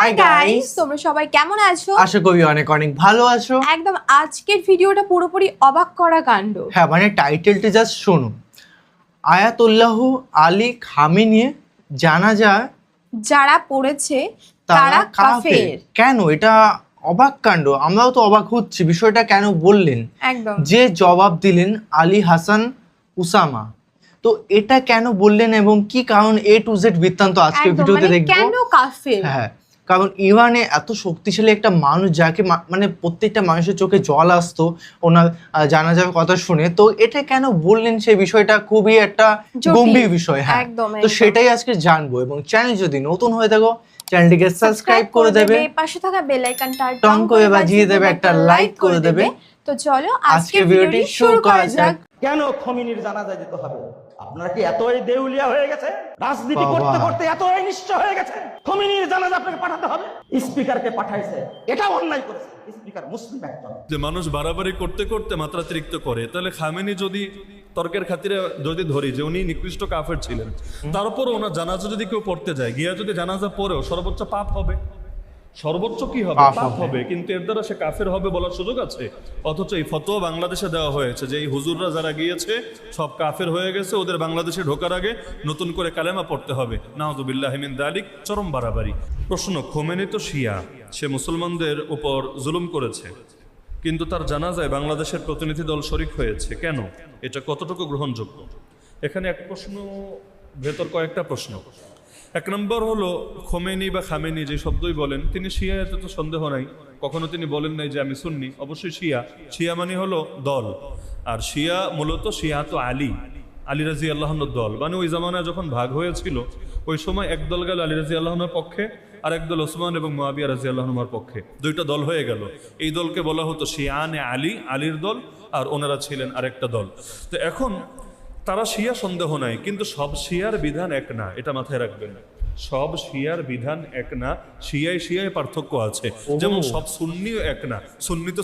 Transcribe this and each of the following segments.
Hi guys, তোমরা সবাই কেমন আছো? আশা করি অনেক অনেক ভালো আছো। একদম আজকের ভিডিওটা পুরোপুরি অবাক করা কাণ্ড। হ্যাঁ, মানে টাইটেলটা জাস্ট শোনো, আয়াতুল্লাহ আলী খামেনি জানাজা যারা পড়েছে তারা কাফের। কেন? এটা অবাক কাণ্ড, আমরাও তো অবাক হচ্ছি বিষয়টা কেন বললেন। একদম যে জবাব দিলেন আলী হাসান উসামা, তো এটা কেন বললেন এবং কি কারণ এ টু জেড বৃত্তান্ত আজকে ভিডিওতে দেখব। কেন কাফের? হ্যাঁ, কারণ ইরানে এত শক্তিশালী একটা মানুষ যাকে মানে প্রত্যেকটা মানুষের চোখে জল আসতো ওনার জানাজার কথা শুনে, তো এটা কেন বললেন সেই বিষয়টা খুবই একটা গম্ভীর বিষয়। হ্যাঁ, তো সেটাই আজকে জানবো। এবং চ্যানেল যদি নতুন হয়ে থাকো চ্যানেলটিকে সাবস্ক্রাইব করে দেবে, পাশে থাকা বেল আইকনটা টং করে বাজিয়ে দেবে, একটা লাইক করে দেবে। তো চলো আজকের ভিডিওটি শুরু করা যাক। কেন খমিনির জানাজা যেতে হবে? আপনারা কি এতই দেউলিয়া হয়ে গেছে? রাজনীতি করতে করতে এতই নিশ্চ হয়ে গেছে খমিনির জানাজা আপনাকে পাঠাতে হবে? স্পিকারকে পাঠাইছে, এটা অন্যায় করেছে। স্পিকার মুসলিম একজন। যে মানুষ বাড়াবাড়ি করতে করতে মাত্রাতিরিক্ত করে, তাহলে খামেনি যদি তর্কের খাতিরে যদি ধরি যে উনি নিকৃষ্ট কাফের ছিলেন, তারপর ওনার জানাজা যদি কেউ পড়তে যায়, গিয়া যদি জানাজা পড়েও সর্বোচ্চ পাপ হবে। সর্বোচ্চ কি হবে? পাপ হবে। কিন্তু এর দ্বারা সে কাফের হবে বলার সুযোগ আছে? অথচ এই ফতোয়া বাংলাদেশে দেওয়া হয়েছে যে এই হুজুররা যারা গিয়েছে সব কাফের হয়ে গেছে, ওদের বাংলাদেশে ঢোকার আগে নতুন করে কালেমা পড়তে হবে। নাউযুবিল্লাহি মিন যালিক, চরম বাড়াবাড়ি। প্রশ্ন, খোমেনি তো শিয়া, সে মুসলমানদের উপর জুলুম করেছে, কিন্তু তার জানাজায় বাংলাদেশের প্রতিনিধি দল শরিক হয়েছে, কেন? এটা কতটুকু গ্রহণযোগ্য? এখানে এক প্রশ্ন, ভেতর কয়েকটা প্রশ্ন। এক নম্বর হলো, খোমেনি বা খামেনি যে শব্দই বলেন, তিনি শিয়া, এতে তো সন্দেহ নাই। কখনো তিনি বলেন নাই যে আমি সুন্নি, অবশ্যই শিয়া। শিয়া মানে হলো দল, আর শিয়া মূলত শিয়া তো আলী, আলী রাজি আল্লাহর দল। মানে ওই জামানায় যখন ভাগ হয়েছিল ওই সময় এক দল গেল আলী রাজি আল্লাহর পক্ষে, আর এক দল ওসমান এবং মুয়াবিয়া রাজি আল্লাহর পক্ষে, দুইটা দল হয়ে গেল। এই দলকে বলা হতো শিয়ানে আলী, আলীর দল, আর ওনারা ছিলেন আরেকটা দল। তো এখন তারা শিয়া সন্দেহ নাই, কিন্তু সব শিয়ার বিধান এক না, এটা মাথায় রাখবেন। সব শিয়ার বিধান এক না, শিয়ায় পার্থক্য আছে। যেমন সব সুন্নিও এক না,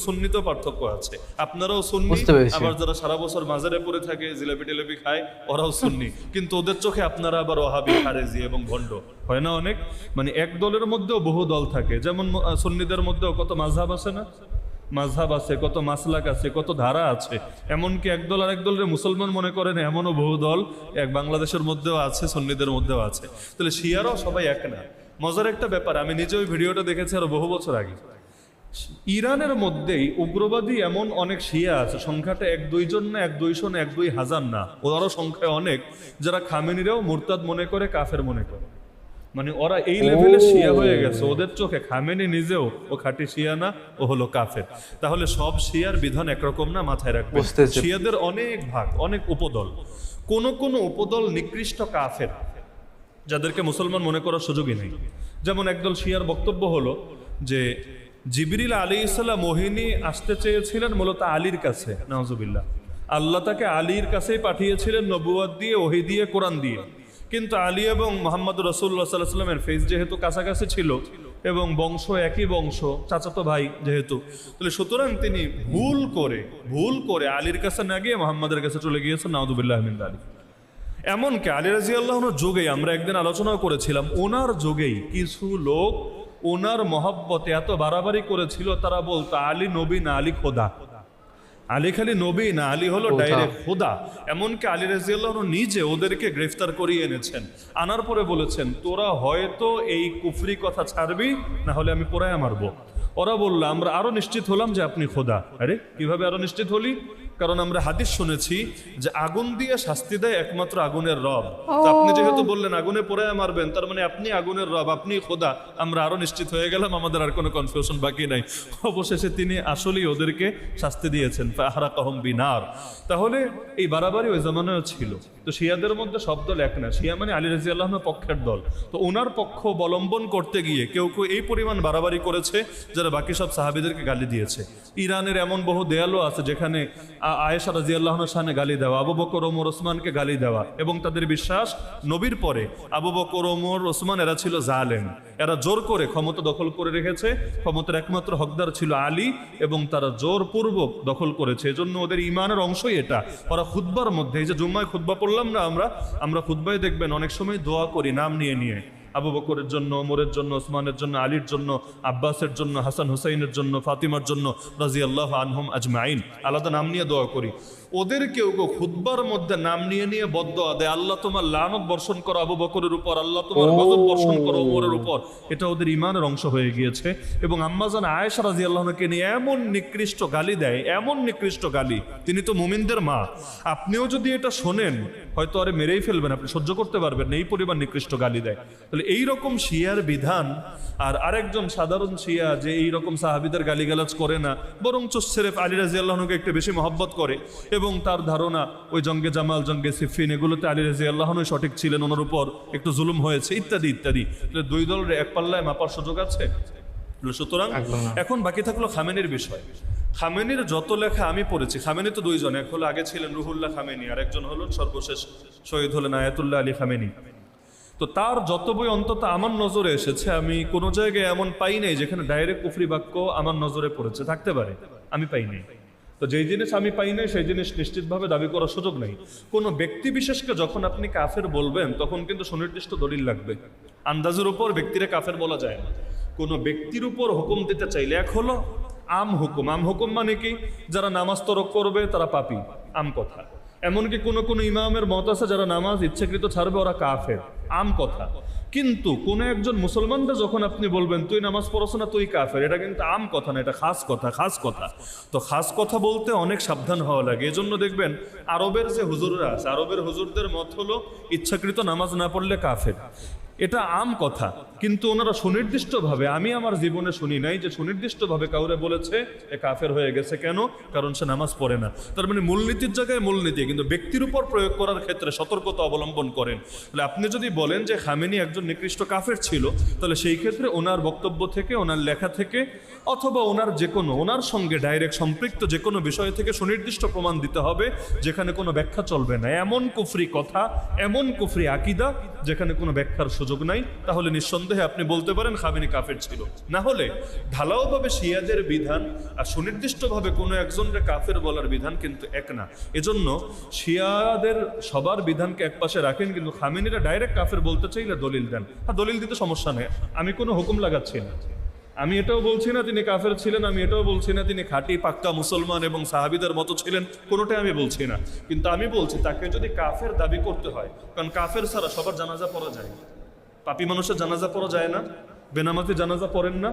সুন্নিতেও পার্থক্য আছে। আপনারাও সুন্নি, আবার যারা সারা বছর মাজারে পড়ে থাকে, জিলাপি টিলাপি খায়, ওরাও সুন্নি, কিন্তু ওদের চোখে আপনারা আবার ওয়াহাবি, খারেজি এবং ভণ্ড। হয় না অনেক? মানে এক দলের মধ্যেও বহু দল থাকে। যেমন সুন্নিদের মধ্যেও কত মাযহাব আছে না? মাযহাব আছে, কত মাসলাক আছে, কত ধারা আছে। এমনকি একদল আর একদলের মুসলমান মনে করেন, এমনও বহু দল এক বাংলাদেশের মধ্যেও আছে, সুন্নিদের মধ্যেও আছে। তাহলে শিয়ারাও সবাই এক না। মজার একটা ব্যাপার, আমি নিজে ওই ভিডিওটা দেখেছি আরো বহু বছর আগে। ইরানের মধ্যেই উগ্রবাদী এমন অনেক শিয়া আছে, সংখ্যাটা 1-2 জন না, 1-200 না, 1-2 হাজার না, ওরাও সংখ্যায় অনেক, যারা খামেনিরাও মুরতাদ মনে করে, কাফের মনে করে। মানে ওরা এই লেভেলে শিয়া হয়ে গেছে, ওদের চোখে খামেনি নিজেও ও খাঁটি শিয়া না, ও হলো কাফের। তাহলে সব শিয়ার বিধান একরকম না, মাথায় রাখবে। শিয়াদের অনেক ভাগ, অনেক উপদল। কোন কোন উপদল নিকৃষ্ট কাফের, যাদেরকে মুসলমান মনে করার সুযোগই নেই। যেমন একদল শিয়ার বক্তব্য হলো যে জিবরিল আলাইহিস সালাম ওহিনী আসতে চেয়েছিলেন মূলত আলীর কাছে, নাউজুবিল্লাহ। আল্লাহ তাকে আলীর কাছেই পাঠিয়েছিলেন নবুয়ত দিয়ে, ওহী দিয়ে, কোরআন দিয়ে। কিন্তু আলী এবং মুহাম্মদ রাসূলুল্লাহ সাল্লাল্লাহু আলাইহি ওয়াসাল্লামের ফেজ যেহেতু কাছাকাছি ছিল এবং বংশ একই বংশ, চাচাতো ভাই যেহেতু, তাহলে সুতরাং তিনি ভুল করে আলীর কাছে না গিয়ে মুহাম্মাদের কাছে চলে গিয়েছেন, নাউযুবিল্লাহি মিন যালিক। এমনকি আলী রাদিয়াল্লাহু যুগেই, আমরা একদিন আলোচনাও করেছিলাম, ওনার যুগেই কিছু লোক ওনার মহব্বতে এত বাড়াবাড়ি করেছিল, তারা বলতো আলী নবী না, আলী খোদা। আলী খালি নবী না, আলী হলো ডাইরেক্ট খোদা। এমনকি আলী রাদিয়াল্লাহু নিজে ওদেরকে গ্রেফতার করিয়ে এনেছেন, আনার পরে বলেছেন, তোরা হয়তো এই কুফরি কথা ছাড়বি, না হলে আমি পোড়ায় মারবো। ওরা বলল, আমরা আরো নিশ্চিত হলাম যে আপনি খোদা। আরে কিভাবে আরো নিশ্চিত হলি? কারণ আমরা হাদিস শুনেছি যে আগুন দিয়ে শাস্তি দেয় একমাত্র আগুনের রব। আপনি যেহেতু বললেন আগুনে পোড়ায় মারবেন, তার মানে আপনি আগুনের রব, আপনি খোদা। আমরা আরো নিশ্চিত হয়ে গেলাম, আমাদের আর কোনো কনফিউশন বাকি নাই। অবশেষে তিনি আসলেই ওদেরকে শাস্তি দিয়েছেন, ফাহরাকাহুম বিনার। তাহলে এই বাড়াবাড়ি ওই জামানায় ছিল। তো শিয়াদের মধ্যে সব দল এক না। শিয়া মানে আলী রাদিয়াল্লাহু পক্ষের দল। তো ওনার পক্ষ অবলম্বন করতে গিয়ে কেউ কেউ এই পরিমাণ বাড়াবাড়ি করেছে, যারা বাকি সব সাহাবীদেরকে গালি দিয়েছে। ইরানের এমন বহু দেয়ালও আছে যেখানে আয়েশা রাদিয়াল্লাহুর শানে গালি দেওয়া, আবু বকর, ওমর, ওসমানকে গালি দেওয়া, এবং তাদের বিশ্বাস নবীর পরে আবু বকর, ওমর, ওসমান এরা ছিল জালেম, এরা জোর করে ক্ষমতা দখল করে রেখেছে, ক্ষমতার একমাত্র হকদার ছিল আলী, এবং তারা জোরপূর্বক দখল করেছে। এজন্য ওদের ইমানের অংশই এটা। ওরা খুতবার মধ্যে, এই যে জুম্মায় খুতবা পড়লাম না আমরা খুতবায় দেখবেন অনেক সময় দোয়া করি নাম নিয়ে নিয়ে, আবু বকরের জন্য, ওমরের জন্য, ওসমানের জন্য, আলীর জন্য, আব্বাসের জন্য, হাসান হুসাইনের জন্য, ফাতিমার জন্য রাদিয়াল্লাহু আনহুম আজমাইন, আলাদা নাম নিয়ে দোয়া করি। ওদের কেউ কেউ খুতবার মধ্যে নাম নিয়ে নিয়ে বদদোয়া দেয়, আল্লাহ তোমার লানত বর্ষণ করো আবু বকরের উপর, আল্লাহ তোমার গজব বর্ষণ করো ওমরের উপর। এটা ওদের ইমানের অংশ হয়ে গিয়েছে। এবং আম্মাজান আয়েশা রাদিয়াল্লাহু আনহাকে নিয়ে এমন নিকৃষ্ট গালি দেয়, এমন নিকৃষ্ট গালি, তিনি তো মুমিনদের মা। আপনিও যদি এটা শোনেন হয়তো আরে মেরেই ফেলবেন, আপনি সহ্য করতে পারবেন না, এই পরিমাণ নিকৃষ্ট গালি দেয়। তাহলে এইরকম শিয়ার বিধান আর আরেকজন সাধারণ শিয়া যে এইরকম সাহাবীদের গালিগালাজ করে না, বরঞ্চ সিরেফ আলী রাদিয়াল্লাহু আনহুকে একটু বেশি মহব্বত করে এবং তার ধারণা ওই জঙ্গে জামাল, জঙ্গে সিফিন এগুলোতে আলী রাদিয়াল্লাহু আনহু সঠিক ছিলেন, ওনার উপর একটু জুলুম হয়েছে ইত্যাদি ইত্যাদি। তাহলে দুই দলের এক পাল্লায় মাপার সুযোগ আছে? সুতরাং এখন বাকি থাকলো খামেনির বিষয়। খামেনির যত লেখা আমি পড়েছি, খামেনি তো দুইজন, এক হলো আগে ছিলেন রুহুল্লাহ খামেনি, আর একজন হলো সর্বশেষ শহীদ হলেন আয়াতুল্লাহ আলী খামেনি। তো তার যত বই অন্তত আমার নজরে এসেছে, আমি কোনো জায়গায় এমন পাই নাই যেখানে ডাইরেক্ট কুফরি বাক্য আমার নজরে পড়েছে, থাকতে পারে, আমি পাই নাই। তো যেই জিনিস আমি পাই নাই সেই জিনিস নিশ্চিতভাবে দাবি করার সুযোগ নেই। কোনো ব্যক্তি বিশেষকে যখন আপনি কাফের বলবেন তখন কিন্তু সুনির্দিষ্ট দলিল লাগবে। আন্দাজের উপর ব্যক্তিরে কাফের বলা যায় না। কোনো ব্যক্তির উপর হুকুম দিতে চাইলে এক হলো আম হুকুম। আম হুকুম মানে কি? যারা নামাজ তরক করবে তারা পাপী, আম কথা। এমনকি কোনো কোনো ইমামের মত আছে যারা নামাজ ইচ্ছাকৃত ছাড়বে ওরা কাফের, আম কথা। কিন্তু কোন একজন মুসলমানকে যখন আপনি বলবেন তুই নামাজ পড়ছ না তুই কাফের, এটা কিন্তু আম কথা না, এটা খাস কথা, খাস কথা। তো খাস কথা বলতে অনেক সাবধান হওয়া লাগে। এজন্য দেখবেন আরবের যে হুজুররা আছে, আরবের হুজুরদের মত হলো ইচ্ছাকৃত নামাজ না পড়লে কাফের, এটা আম কথা। কিন্তু ওনারা সুনির্দিষ্টভাবে, আমি আমার জীবনে শুনি নাই যে সুনির্দিষ্টভাবে কাউরে বলেছে এ কাফের হয়ে গেছে। কেন? কারণ সে নামাজ পড়ে না। তার মানে মূলনীতির জায়গায় মূলনীতি, কিন্তু ব্যক্তির উপর প্রয়োগ করার ক্ষেত্রে সতর্কতা অবলম্বন করেন। তাহলে আপনি যদি বলেন যে খামেনি একজন নিকৃষ্ট কাফের ছিল, তাহলে সেই ক্ষেত্রে ওনার বক্তব্য থেকে, ওনার লেখা থেকে, অথবা ওনার যে কোনো, ওনার সঙ্গে ডাইরেক্ট সম্পৃক্ত যে কোনো বিষয় থেকে সুনির্দিষ্ট প্রমাণ দিতে হবে যেখানে কোনো ব্যাখ্যা চলবে না। এমন কুফরি কথা, এমন কুফরি আকিদা যেখানে কোনো ব্যাখ্যার সুযোগ নাই, তাহলে নিঃসন্দেহে আপনি বলতে পারেন খামেনি কাফের ছিল। না হলে ঢালাওভাবে শিয়াদের বিধান আর সুনির্দিষ্টভাবে কোনো একজনকে কাফের বলার বিধান কিন্তু এক না। এজন্য শিয়াদের সবার বিধানকে একপাশে রাখেন, কিন্তু খামেনিরা ডাইরেক্ট কাফের বলতে চাইলে দলিল দেন। হ্যাঁ, দলিল দিতে সমস্যা নেই, আমি কোনো হুকুম লাগাচ্ছি না। আমি এটাও বলছি না তিনি কাফের ছিলেন, আমি এটাও বলছি না তিনি খাঁটি পাক্কা মুসলমান এবং সাহাবীদের মতো ছিলেন, কোনোটাই আমি বলছি না। কিন্তু আমি বলছি তাকে যদি কাফের দাবি করতে হয়, কারণ কাফের ছাড়া সবার জানাজা পড়া যায়, পাপী মানুষের জানাজা পড়া যায় না, বেনামাজি জানাজা পড়েন না,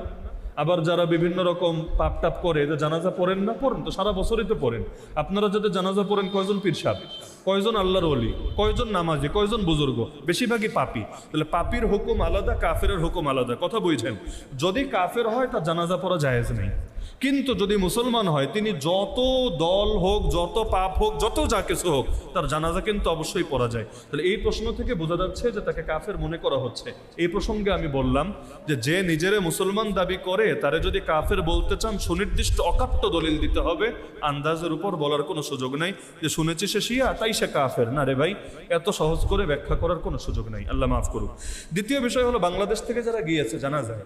আবার যারা বিভিন্ন রকম পাপ টাপ করে এদের জানাজা পড়েন না, পড়েন তো সারা বছরই তো পড়েন। আপনারা যাদের জানাজা পড়েন কয়জন পীর সাহেব, কয়জন আল্লাহর ওলি, কয়জন নামাজি, কয়জন বুজুর্গ? বেশিরভাগই পাপী। তাহলে পাপীর হুকুম আলাদা, কাফেরের হুকুম আলাদা। কথা বুঝছেন? যদি কাফের হয় তার জানাজা পড়া জায়েজ নেই, কিন্তু যদি মুসলমান হয় তিনি যত দল হোক, যত পাপ হোক, যত যা কিছু হোক, তার জানাজা কিন্তু অবশ্যই পড়া যায়। তাহলে এই প্রশ্ন থেকে বোঝা যাচ্ছে যে তাকে কাফের মনে করা হচ্ছে। এই প্রসঙ্গে আমি বললাম যে যে নিজেরে মুসলমান দাবি করে তারে যদি কাফের বলতে চান সুনির্দিষ্ট অকাট্য দলিল দিতে হবে, আন্দাজের উপর বলার কোনো সুযোগ নাই যে শুনেছি সে শিয়া তাই সে কাফের। না রে ভাই, এত সহজ করে ব্যাখ্যা করার কোনো সুযোগ নাই, আল্লাহ মাফ করুক। দ্বিতীয় বিষয় হলো বাংলাদেশ থেকে যারা গিয়েছে জানাজায়,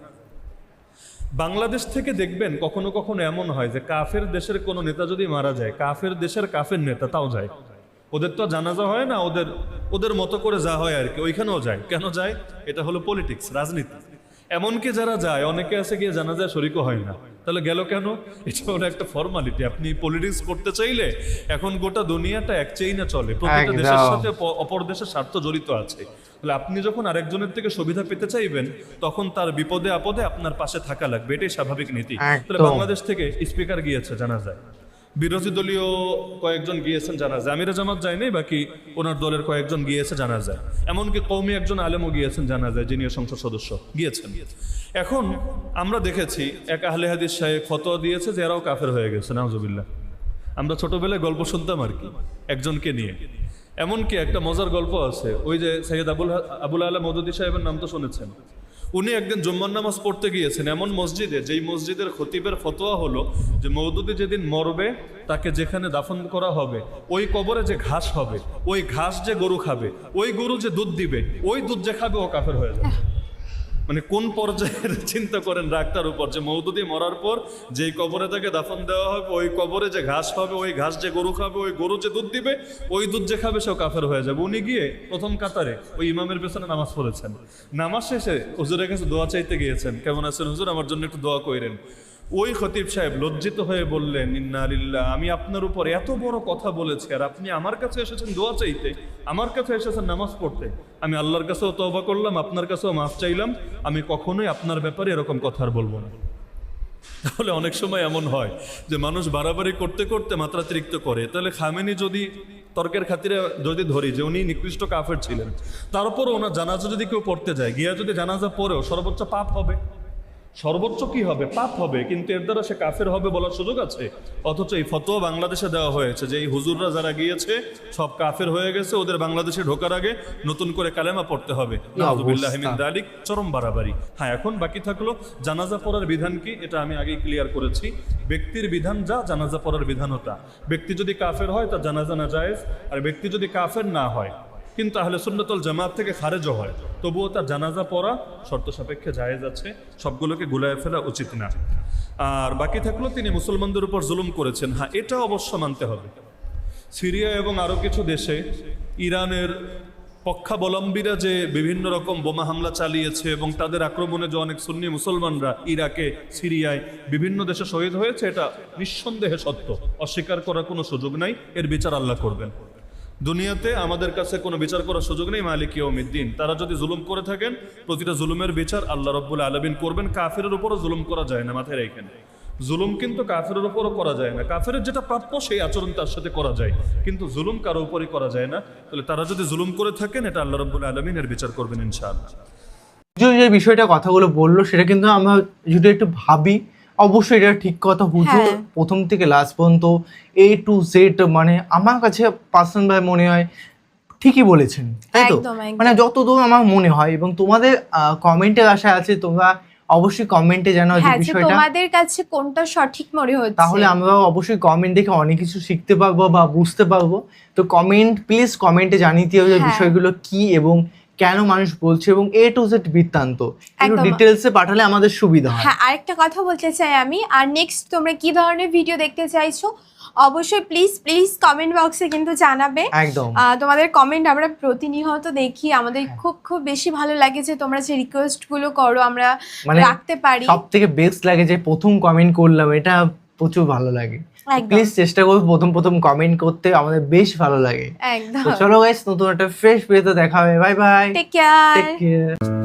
বাংলাদেশ থেকে দেখবেন কখনো কখনো এমন হয় যে কাফের দেশের কোনো নেতা যদি মারা যায়, কাফের দেশের কাফের নেতা তাও যায়। ওদের তো জানাজা হয় না, ওদের মতো করে যা হয় আর কি, ওইখানেও যায়। কেন যায়? এটা হলো পলিটিক্স, রাজনীতি। এমনকি যারা যায় অনেকে আছে গিয়ে জানাজায় শরিকও হয় না। তাহলে গেল কেন? এটা হলো একটা ফর্মালিটি। আপনি পলিটিক্স করতে চাইলে এখন গোটা দুনিয়াটা এক চেইনে চলে, প্রতিটা দেশের সাথে অপর দেশের স্বার্থ জড়িত আছে। তাহলে আপনি যখন আরেকজনের থেকে সুবিধা পেতে চাইবেন তখন তার বিপদে আপদে আপনার পাশে থাকা লাগবে, এটাই স্বাভাবিক নীতি। তাহলে বাংলাদেশ থেকে স্পিকার গিয়েছে জানাজায়, বিরোধী দলীয় কয়েকজন গিয়েছেন জানাজায়, আমিরে জামাত যায়নি, বাকি ওনার দলের কয়েকজন গিয়েছে জানাজায়। এমনকি কওমি একজন আলেমও গিয়েছেন জানাজায়, যিনি সংসদ সদস্য গিয়েছেন। এখন আমরা দেখেছি এক আহলে হাদিস সাহেব ফতোয়া দিয়েছে যে এরাও কাফের হয়ে গেছে, নাউজুবিল্লাহ। আমরা ছোটবেলায় গল্প শুনতাম আর কি একজনকে নিয়ে। এমনকি একটা মজার গল্প আছে, ওই যে সৈয়দ আবুল আলা মওদুদী সাহেবের নাম তো শুনেছেন। উনি একদিন জুম্মার নামাজ পড়তে গিয়েছেন এমন মসজিদে, যেই মসজিদের খতিবের ফতোয়া হলো যে মওদুদী যেদিন মরবে তাকে যেখানে দাফন করা হবে ওই কবরে যে ঘাস হবে, ওই ঘাস যে গরু খাবে, ওই গরু যে দুধ দিবে, ওই দুধ যে খাবে ও কাফের হয়ে যাবে। মানে কোন পর্যায়ের চিন্তা করেন রাগটার উপর, যে মওদুদি মরার পর যেই কবরে তাকে দাফন দেওয়া হবে ওই কবরে যে ঘাস হবে, ওই ঘাস যে গরু খাবে, ওই গরু যে দুধ দিবে, ওই দুধ যে খাবে সেও কাফের হয়ে যাবে। উনি গিয়ে প্রথম কাতারে ওই ইমামের পেছনে নামাজ পড়েছেন, নামাজ শেষে হুজুরের কাছে দোয়া চাইতে গিয়েছেন, কেমন আছেন হুজুর, আমার জন্য একটু দোয়া কইরেন। ওই খতিব সাহেব লজ্জিত হয়ে বললেন, ইন্না লিল্লাহ, আমি আপনার উপর এত বড় কথা বলেছি আর আপনি আমার কাছে এসেছেন দোয়া চাইতে, আমার কাছে এসেছেন নামাজ পড়তে। আমি আল্লাহর কাছেও তওবা করলাম, আপনার কাছেও মাফ চাইলাম, আমি কখনোই আপনার ব্যাপারে এরকম কথা আর বলবো না। তাহলে অনেক সময় এমন হয় যে মানুষ বাড়াবাড়ি করতে করতে মাত্রাতিরিক্ত করে। তাহলে খামেনি যদি তর্কের খাতিরে যদি ধরি যে উনি নিকৃষ্ট কাফের ছিলেন, তারপরও ওনার জানাজা যদি কেউ পড়তে যায়, গিয়া যদি জানাজা পড়েও সর্বোচ্চ পাপ হবে, সর্বোচ্চ কি হবে, পাপ হবে, কিন্তু এর দ্বারা সে কাফের হবে বলার সুযোগ আছে? অথচ এই ফতোয়া বাংলাদেশে দেওয়া হয়েছে যে এই হুজুররা যারা গিয়েছে সব কাফের হয়ে গেছে, ওদের বাংলাদেশে ঢোকার আগে নতুন করে কালেমা পড়তে হবে। নাউযুবিল্লাহি মিন যালিক, চরম বাড়াবাড়ি। হ্যাঁ, এখন বাকি থাকলো জানাজা পড়ার বিধান কি, এটা আমি আগেই ক্লিয়ার করেছি। ব্যক্তির বিধান যা, জানাজা পড়ার বিধানও তা। ব্যক্তি যদি কাফের হয় তার জানাজা নাজায়েজ, আর ব্যক্তি যদি কাফের না হয় কিন্তু আহলে সুন্নাত ওয়াল জামাত থেকে খারেজও হয়, তবুও তার জানাজা পড়া শর্ত সাপেক্ষে জায়েজ আছে, সবগুলোকে গুলায় ফেলা উচিত না। আর বাকি থাকলো তিনি মুসলমানদের উপর জুলুম করেছেন, হ্যাঁ এটা অবশ্য মানতে হবে। সিরিয়া এবং আরও কিছু দেশে ইরানের পক্ষাবলম্বীরা যে বিভিন্ন রকম বোমা হামলা চালিয়েছে এবং তাদের আক্রমণে যে অনেক সুন্নি মুসলমানরা ইরাকে, সিরিয়ায়, বিভিন্ন দেশে শহীদ হয়েছে, এটা নিঃসন্দেহে সত্য, অস্বীকার করার কোনো সুযোগ নাই। এর বিচার আল্লাহ করবেন। দুনিয়াতে আমাদের কাছে কোনো বিচার করার সুযোগ নেই, মালিক ইয়াউমিদ্দিন। তারা যদি জুলুম করে থাকেন, প্রতিটা জুলুমের বিচার আল্লাহ রাব্বুল আলামিন করবেন। কাফেরের উপরও জুলুম করা যায় না, মাথায় রাখেন। জুলুম কিন্তু কাফেরের উপরও করা যায় না। কাফেরের যেটা প্রাপ্য সেই আচরণ তার সাথে করা যায়, কিন্তু জুলুম কারো উপরই করা যায় না। তাহলে তারা যদি জুলুম করে থাকেন, এটা আল্লাহ রাব্বুল আলামিন এর বিচার করবেন ইনশাআল্লাহ। যে বিষয়টা কথাগুলো বললো সেটা কিন্তু আমরা যদি একটু ভাবি, অবশ্যই এটা ঠিক কথা। হুজুর প্রথম থেকে লাস্ট পর্যন্ত A to Z, মানে আমার কাছে পার্সোনাল ভাবে মনে হয় ঠিকই বলেছেন, তাই তো? একদম, একদম। মানে যতদূর আমার মনে হয়, এবং তোমাদের কমেন্টের আশা আছে, তোমরা অবশ্যই কমেন্টে জানাও যে হ্যাঁ, যে বিষয়টা, তোমাদের কাছে কোনটা সঠিক মনে হচ্ছে। তাহলে আমরা অবশ্যই কমেন্ট দেখে অনেক কিছু শিখতে পারবো বা বুঝতে পারবো। তো প্লিজ কমেন্টে জানিয়ে দিও যে বিষয়গুলো কি এবং কেন মানুষ বলছে, এবং A to Z বৃত্তান্ত একটু একদম। ডিটেলসে পাঠালে আমাদের সুবিধা হয়। হ্যাঁ, আরেকটা কথা বলতে চাই আমি, আর নেক্সট তোমরা কি ধরনের ভিডিও দেখতে চাইছো অবশ্যই প্লিজ কমেন্ট বক্সে কিন্তু জানাবে। একদম। তোমাদের কমেন্ট আমরা প্রতিনিয়ত দেখি, আমাদের খুব বেশি ভালো লাগে যে তোমরা যে রিকোয়েস্ট গুলো করো আমরা মানে রাখতে পারি। সব থেকে বেস্ট লাগে যে প্রথম কমেন্ট করলাম, এটা প্রচুর ভালো লাগে। একদম। প্লিজ চেষ্টা করো প্রথম কমেন্ট করতে, আমাদের বেশ ভালো লাগে। একদম। তো চলো গাইস, নতুন একটা ফ্রেশ ভিডিওতে দেখা হবে। Bye bye, take care. Take care.